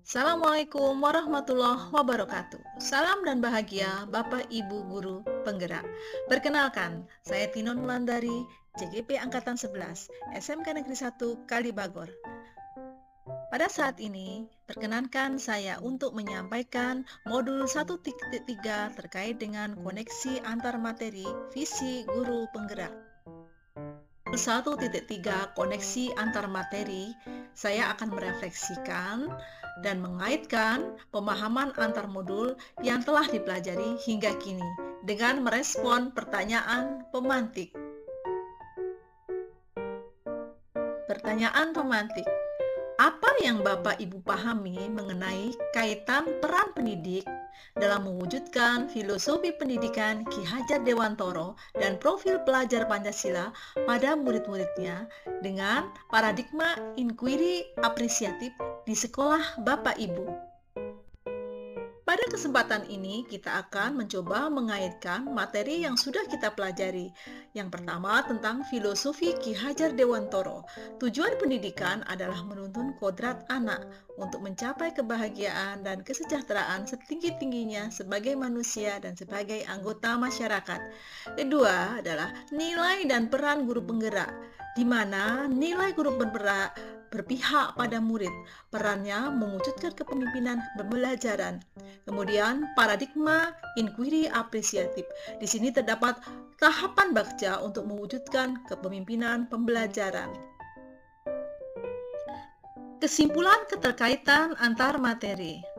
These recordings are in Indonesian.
Assalamualaikum warahmatullahi wabarakatuh. Salam dan bahagia Bapak Ibu Guru Penggerak. Perkenalkan, saya Tinon Wulandari, CGP Angkatan 11, SMK Negeri 1 Kalibagor. Pada saat ini, perkenankan saya untuk menyampaikan modul 1.3 terkait dengan koneksi antar materi visi guru penggerak. 1.3 Koneksi antar materi, saya akan merefleksikan dan mengaitkan pemahaman antar modul yang telah dipelajari hingga kini dengan merespon pertanyaan pemantik. Pertanyaan pemantik: apa yang Bapak Ibu pahami mengenai kaitan peran pendidik dalam mewujudkan filosofi pendidikan Ki Hajar Dewantoro dan profil pelajar Pancasila pada murid-muridnya dengan paradigma inquiry apresiatif di sekolah Bapak Ibu? Pada kesempatan ini, kita akan mencoba mengaitkan materi yang sudah kita pelajari. Yang pertama, tentang filosofi Ki Hajar Dewantoro. Tujuan pendidikan adalah menuntun kodrat anak untuk mencapai kebahagiaan dan kesejahteraan setinggi-tingginya sebagai manusia dan sebagai anggota masyarakat. Kedua adalah nilai dan peran guru penggerak, di mana nilai guru penggerak berpihak pada murid, perannya mewujudkan kepemimpinan pembelajaran. Kemudian paradigma inquiry apresiatif. Di sini terdapat tahapan bakca untuk mewujudkan kepemimpinan pembelajaran. Kesimpulan keterkaitan antar materi.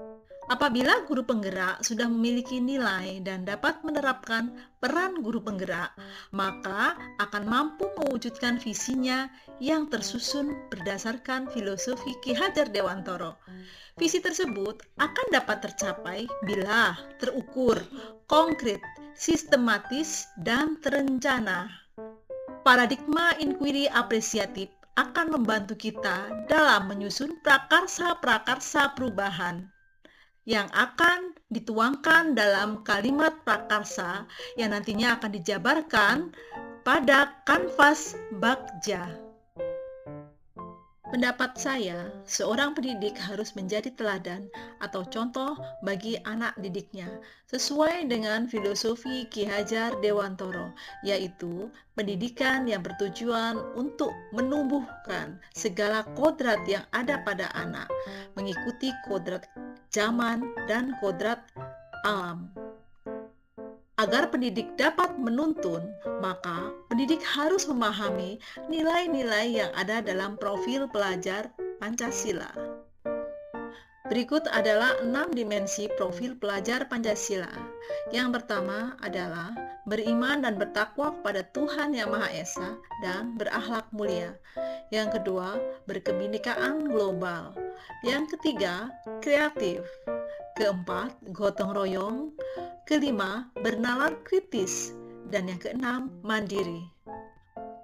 Apabila guru penggerak sudah memiliki nilai dan dapat menerapkan peran guru penggerak, maka akan mampu mewujudkan visinya yang tersusun berdasarkan filosofi Ki Hajar Dewantoro. Visi tersebut akan dapat tercapai bila terukur, konkret, sistematis, dan terencana. Paradigma inquiry apresiatif akan membantu kita dalam menyusun prakarsa-prakarsa perubahan yang akan dituangkan dalam kalimat prakarsa yang nantinya akan dijabarkan pada kanvas bakja. Pendapat saya, seorang pendidik harus menjadi teladan atau contoh bagi anak didiknya sesuai dengan filosofi Ki Hajar Dewantoro, yaitu pendidikan yang bertujuan untuk menumbuhkan segala kodrat yang ada pada anak, mengikuti kodrat zaman dan kodrat alam. Agar pendidik dapat menuntun, maka pendidik harus memahami nilai-nilai yang ada dalam profil pelajar Pancasila. Berikut adalah 6 dimensi profil pelajar Pancasila. Yang pertama adalah beriman dan bertakwa kepada Tuhan Yang Maha Esa dan berakhlak mulia. Yang kedua, berkebinekaan global. Yang ketiga, kreatif. Keempat, gotong royong. Kelima, bernalar kritis. Dan yang keenam, mandiri.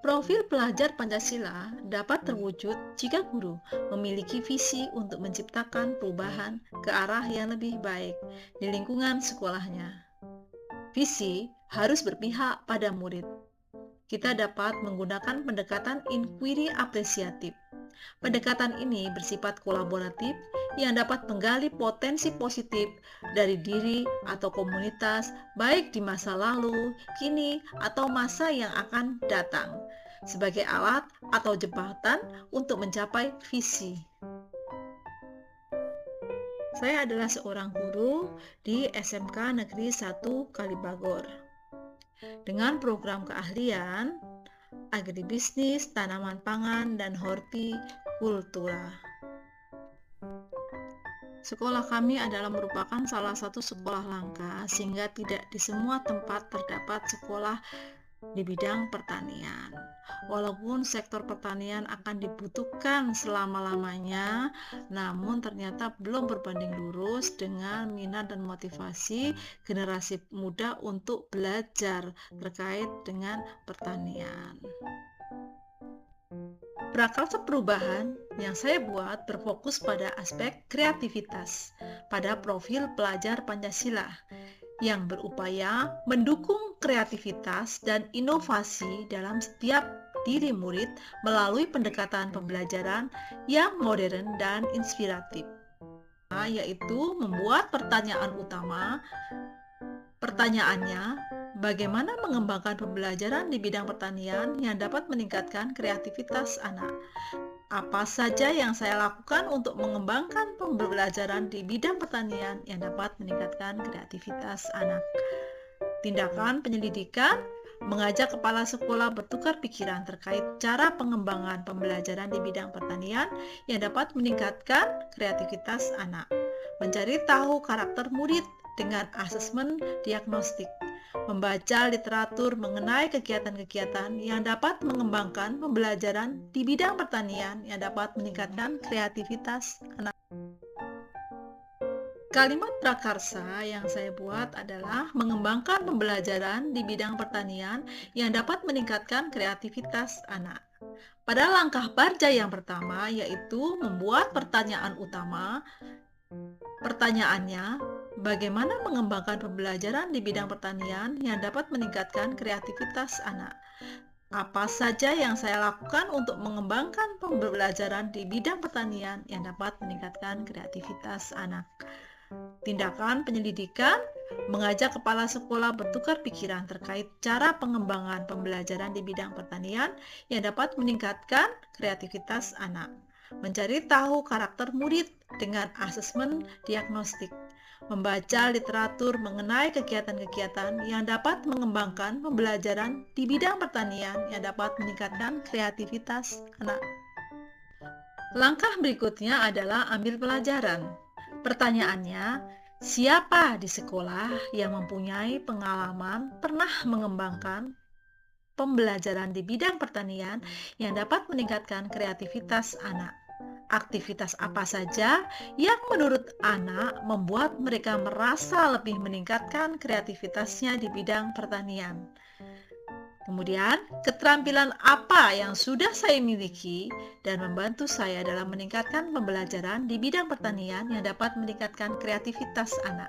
Profil pelajar Pancasila dapat terwujud jika guru memiliki visi untuk menciptakan perubahan ke arah yang lebih baik di lingkungan sekolahnya. Visi harus berpihak pada murid. Kita dapat menggunakan pendekatan inquiry apresiatif. Pendekatan ini bersifat kolaboratif yang dapat menggali potensi positif dari diri atau komunitas, baik di masa lalu, kini, atau masa yang akan datang, sebagai alat atau jembatan untuk mencapai visi. Saya adalah seorang guru di SMK Negeri 1 Kalibagor. Dengan program keahlian agribisnis, tanaman pangan, dan hortikultura. Sekolah kami adalah merupakan salah satu sekolah langka, sehingga tidak di semua tempat terdapat sekolah di bidang pertanian. Walaupun sektor pertanian akan dibutuhkan selama-lamanya, namun ternyata belum berbanding lurus dengan minat dan motivasi generasi muda untuk belajar terkait dengan pertanian. Prakarsa perubahan yang saya buat berfokus pada aspek kreativitas pada profil pelajar Pancasila yang berupaya mendukung kreativitas dan inovasi dalam setiap diri murid melalui pendekatan pembelajaran yang modern dan inspiratif. yaitu membuat pertanyaan utama. Pertanyaannya, bagaimana mengembangkan pembelajaran di bidang pertanian yang dapat meningkatkan kreativitas anak? Apa saja yang saya lakukan untuk mengembangkan pembelajaran di bidang pertanian yang dapat meningkatkan kreativitas anak? Tindakan penyelidikan, mengajak kepala sekolah bertukar pikiran terkait cara pengembangan pembelajaran di bidang pertanian yang dapat meningkatkan kreativitas anak. Mencari tahu karakter murid dengan asesmen diagnostik. Membaca literatur mengenai kegiatan-kegiatan yang dapat mengembangkan pembelajaran di bidang pertanian yang dapat meningkatkan kreativitas anak. Kalimat prakarsa yang saya buat adalah mengembangkan pembelajaran di bidang pertanian yang dapat meningkatkan kreativitas anak. Pada langkah Barja yang pertama, yaitu membuat pertanyaan utama. Pertanyaannya, bagaimana mengembangkan pembelajaran di bidang pertanian yang dapat meningkatkan kreativitas anak? Apa saja yang saya lakukan untuk mengembangkan pembelajaran di bidang pertanian yang dapat meningkatkan kreativitas anak? Tindakan penyelidikan, mengajak kepala sekolah bertukar pikiran terkait cara pengembangan pembelajaran di bidang pertanian yang dapat meningkatkan kreativitas anak. Mencari tahu karakter murid dengan asesmen diagnostik. Membaca literatur mengenai kegiatan-kegiatan yang dapat mengembangkan pembelajaran di bidang pertanian yang dapat meningkatkan kreativitas anak. Langkah berikutnya adalah ambil pelajaran. Pertanyaannya, siapa di sekolah yang mempunyai pengalaman pernah mengembangkan pembelajaran di bidang pertanian yang dapat meningkatkan kreativitas anak? Aktivitas apa saja yang menurut anak membuat mereka merasa lebih meningkatkan kreativitasnya di bidang pertanian? Kemudian, keterampilan apa yang sudah saya miliki dan membantu saya dalam meningkatkan pembelajaran di bidang pertanian yang dapat meningkatkan kreativitas anak.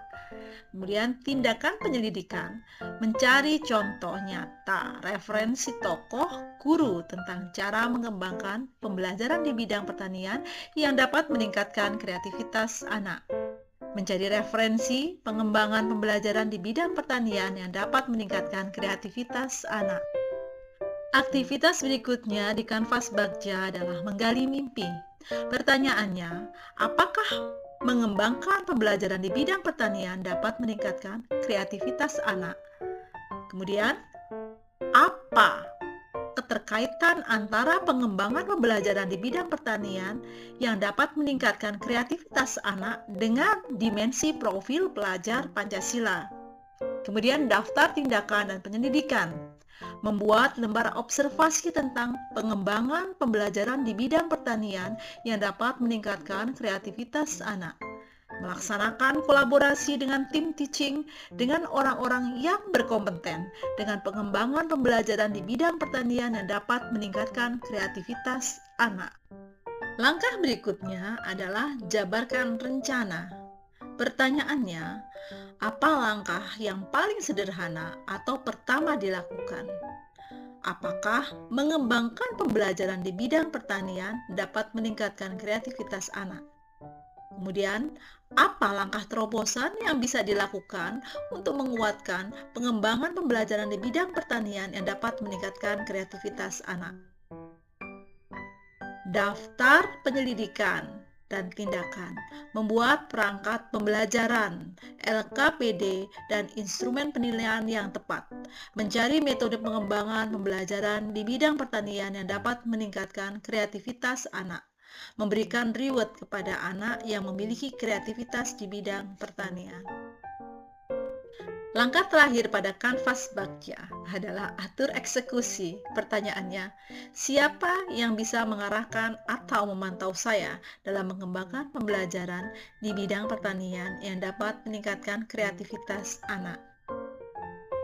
Kemudian, tindakan penyelidikan, mencari contoh nyata, referensi tokoh, guru tentang cara mengembangkan pembelajaran di bidang pertanian yang dapat meningkatkan kreativitas anak. Mencari referensi pengembangan pembelajaran di bidang pertanian yang dapat meningkatkan kreativitas anak. Aktivitas berikutnya di kanvas Bagja adalah menggali mimpi. Pertanyaannya, apakah mengembangkan pembelajaran di bidang pertanian dapat meningkatkan kreativitas anak? Kemudian, apa keterkaitan antara pengembangan pembelajaran di bidang pertanian yang dapat meningkatkan kreativitas anak dengan dimensi profil pelajar Pancasila? Kemudian daftar tindakan dan penyelidikan. Membuat lembar observasi tentang pengembangan pembelajaran di bidang pertanian yang dapat meningkatkan kreativitas anak. Melaksanakan kolaborasi dengan tim teaching dengan orang-orang yang berkompeten dengan pengembangan pembelajaran di bidang pertanian yang dapat meningkatkan kreativitas anak. Langkah berikutnya adalah jabarkan rencana. Pertanyaannya, apa langkah yang paling sederhana atau pertama dilakukan? Apakah mengembangkan pembelajaran di bidang pertanian dapat meningkatkan kreativitas anak? Kemudian, apa langkah terobosan yang bisa dilakukan untuk menguatkan pengembangan pembelajaran di bidang pertanian yang dapat meningkatkan kreativitas anak? Daftar penyelidikan dan tindakan, membuat perangkat pembelajaran, LKPD, dan instrumen penilaian yang tepat, mencari metode pengembangan pembelajaran di bidang pertanian yang dapat meningkatkan kreativitas anak, memberikan reward kepada anak yang memiliki kreativitas di bidang pertanian. Langkah terakhir pada kanvas Bagja adalah atur eksekusi. Pertanyaannya, siapa yang bisa mengarahkan atau memantau saya dalam mengembangkan pembelajaran di bidang pertanian yang dapat meningkatkan kreativitas anak?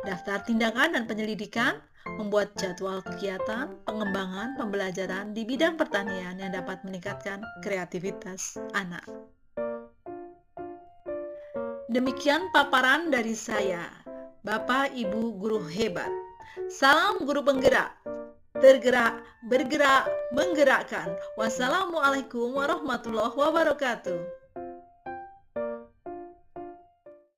Daftar tindakan dan penyelidikan, membuat jadwal kegiatan pengembangan pembelajaran di bidang pertanian yang dapat meningkatkan kreativitas anak. Demikian paparan dari saya, Bapak Ibu guru hebat. Salam guru penggerak, tergerak, bergerak, menggerakkan. Wassalamualaikum warahmatullahi wabarakatuh.